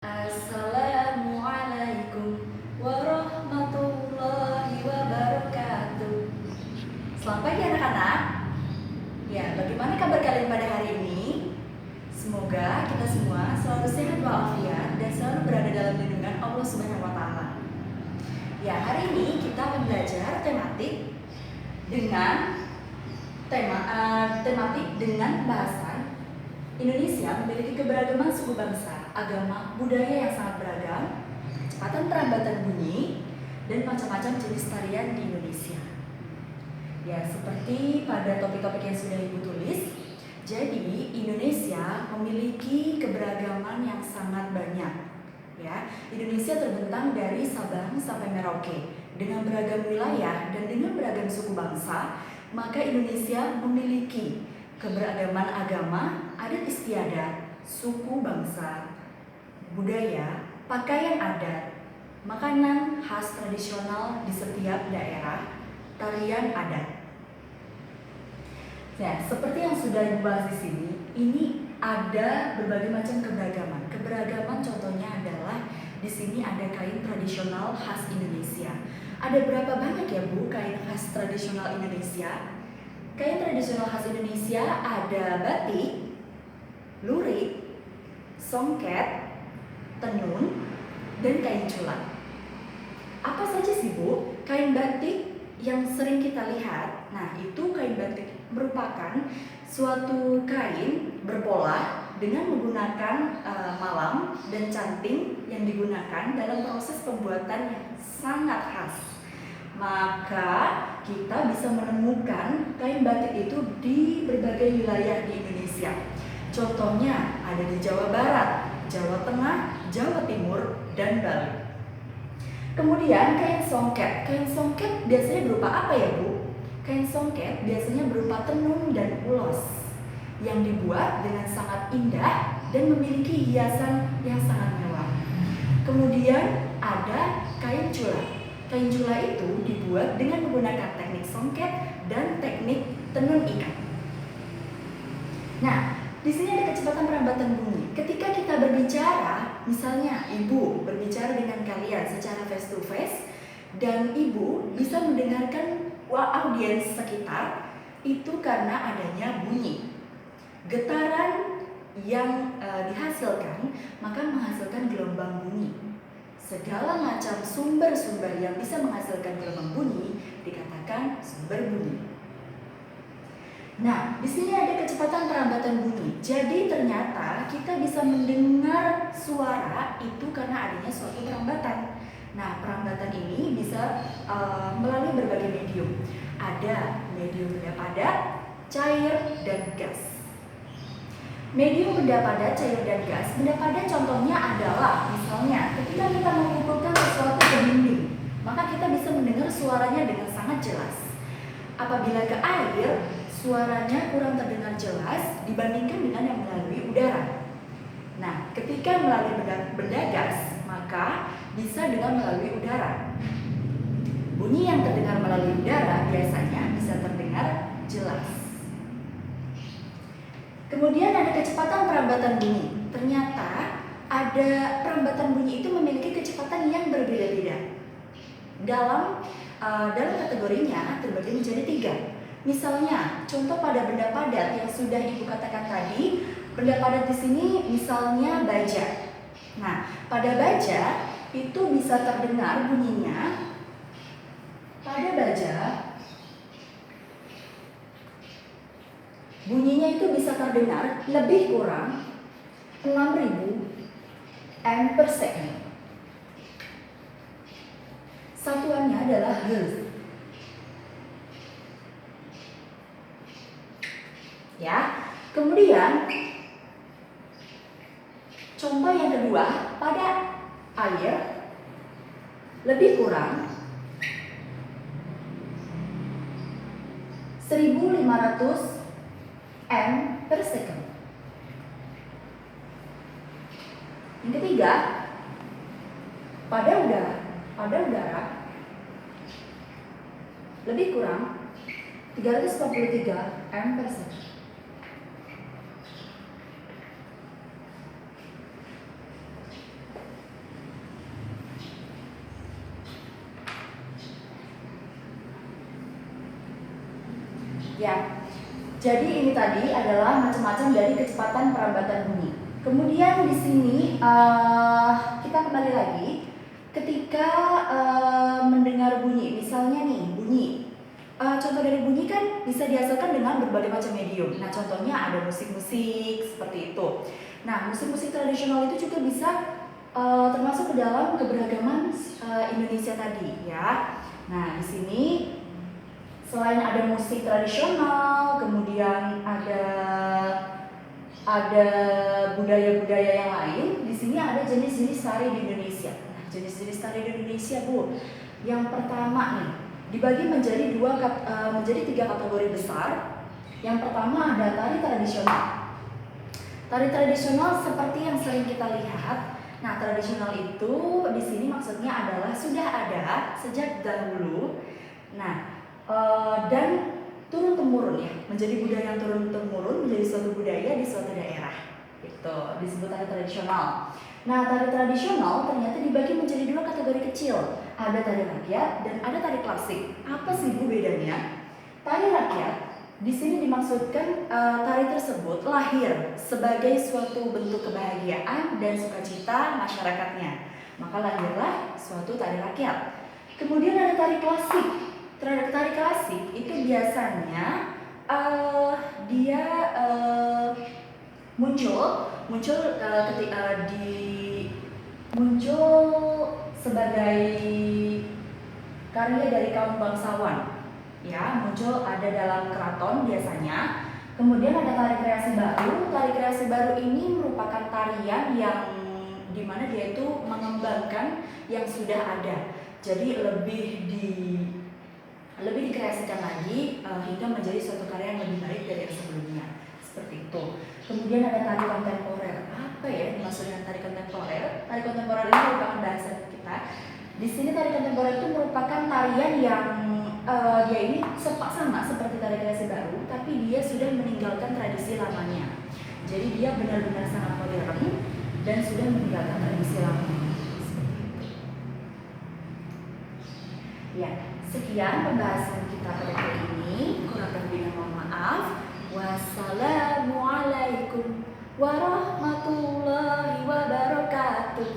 Assalamualaikum warahmatullahi wabarakatuh. Selamat pagi anak-anak. Ya, bagaimana kabar kalian pada hari ini? Semoga kita semua selalu sehat walafiat dan selalu berada dalam lindungan Allah Subhanahu wa taala. Ya, hari ini kita akan belajar tematik dengan bahasan Indonesia memiliki keberagaman suku bangsa, agama, budaya yang sangat beragam, kecepatan perambatan bunyi, dan macam-macam jenis tarian di Indonesia. Ya, seperti pada topik-topik yang sudah Ibu tulis, jadi Indonesia memiliki keberagaman yang sangat banyak. Ya, Indonesia terbentang dari Sabang sampai Merauke dengan beragam wilayah dan dengan beragam suku bangsa, maka Indonesia memiliki keberagaman agama, adat istiadat, suku bangsa, budaya, pakaian adat, makanan khas tradisional di setiap daerah, tarian adat. Nah, seperti yang sudah dibahas di sini, ini ada berbagai macam keberagaman. Keberagaman contohnya adalah di sini ada kain tradisional khas Indonesia. Ada berapa banyak ya Bu kain khas tradisional Indonesia? Kain tradisional khas Indonesia ada batik, lurik, songket, tenun, dan kain culang. Apa saja sih Bu kain batik yang sering kita lihat? Nah, itu kain batik merupakan suatu kain berpola dengan menggunakan malam dan canting yang digunakan dalam proses pembuatan yang sangat khas. Maka kita bisa menemukan kain batik itu di berbagai wilayah di Indonesia. Contohnya ada di Jawa Barat, Jawa Tengah, Jawa Timur, dan Bali. Kemudian kain songket. Kain songket biasanya berupa apa ya Bu? Kain songket biasanya berupa tenun dan ulos yang dibuat dengan sangat indah dan memiliki hiasan yang sangat mewah. Kemudian ada kain cula. Kain cula itu dibuat dengan menggunakan teknik songket dan teknik tenun ikat. Nah, di sini ada kecepatan perambatan bunyi. Ketika kita berbicara, misalnya Ibu berbicara dengan kalian secara face to face, dan Ibu bisa mendengarkan audiens sekitar, itu karena adanya bunyi. Getaran yang dihasilkan, maka menghasilkan gelombang bunyi. Segala macam sumber-sumber yang bisa menghasilkan gelombang bunyi dikatakan sumber bunyi. Nah, di sini ada kecepatan perambatan bunyi. Jadi ternyata kita bisa mendengar suara itu karena adanya suatu perambatan. Nah, perambatan ini bisa melalui berbagai medium. Ada medium benda padat, cair, dan gas. Medium benda padat, cair, dan gas. Benda padat contohnya adalah misalnya ketika kita mengumpulkan sesuatu ke dinding, maka kita bisa mendengar suaranya dengan sangat jelas. Apabila ke air, suaranya kurang terdengar jelas dibandingkan dengan yang melalui udara. Nah, ketika melalui benda gas, maka bisa dengan melalui udara. Bunyi yang terdengar melalui udara biasanya bisa terdengar jelas. Kemudian ada kecepatan perambatan bunyi. Ternyata ada perambatan bunyi itu memiliki kecepatan yang berbeda-beda. Dalam kategorinya terbagi menjadi 3. Misalnya, contoh pada benda padat yang sudah Ibu katakan tadi, benda padat di sini misalnya baja. Nah, pada baja itu bisa terdengar bunyinya. Pada baja bunyinya itu bisa terdengar lebih kurang 6.000 m/s. Satuannya adalah hertz. Ya. Kemudian contoh yang kedua, pada air lebih kurang 1.500 m/s. Yang ketiga, pada udara lebih kurang 343 m/s. Ya. Jadi ini tadi adalah macam-macam dari kecepatan perambatan bunyi. Kemudian di sini kita kembali lagi ketika mendengar bunyi. Misalnya nih bunyi. Contoh dari bunyi kan bisa dihasilkan dengan berbagai macam medium. Nah, contohnya ada musik-musik seperti itu. Nah, musik-musik tradisional itu juga bisa termasuk ke dalam keberagaman Indonesia tadi, ya. Nah, di sini selain ada musik tradisional, kemudian ada budaya-budaya yang lain. Di sini ada jenis-jenis tari di Indonesia. Nah, jenis-jenis tari di Indonesia, Bu. Yang pertama nih, dibagi menjadi tiga kategori besar. Yang pertama ada tari tradisional. Tari tradisional seperti yang sering kita lihat. Nah, tradisional itu di sini maksudnya adalah sudah ada sejak dahulu. Nah, dan turun temurun ya, menjadi budaya yang turun temurun, menjadi suatu budaya di suatu daerah. Itu disebut tari tradisional. Nah, tari tradisional ternyata dibagi menjadi dua kategori kecil. Ada tari rakyat dan ada tari klasik. Apa sih Bu bedanya? Tari rakyat di sini dimaksudkan tari tersebut lahir sebagai suatu bentuk kebahagiaan dan sukacita masyarakatnya. Maka lahirlah suatu tari rakyat. Kemudian ada tari klasik. Tari klasik itu biasanya dia muncul sebagai karya dari kaum bangsawan, ya, muncul ada dalam keraton biasanya. Kemudian ada tari kreasi baru. Tari kreasi baru ini merupakan tarian yang dimana dia itu mengembangkan yang sudah ada, jadi lebih dikreasikan lagi hingga menjadi suatu karya yang lebih baik dari yang sebelumnya, seperti itu. Kemudian ada tari kontemporer. Apa ya dimaksud dengan tari kontemporer? Tari kontemporer ini merupakan bahasa kita. Di sini tari kontemporer itu merupakan tarian yang dia ini sama seperti tari kreasi baru, tapi dia sudah meninggalkan tradisi lamanya. Jadi dia benar-benar sangat modern dan sudah meninggalkan tradisi lamanya. Ya, sekian pembahasan kita pada kali ini. Kurang lebihnya mohon maaf. Wassalamualaikum warahmatullahi wabarakatuh.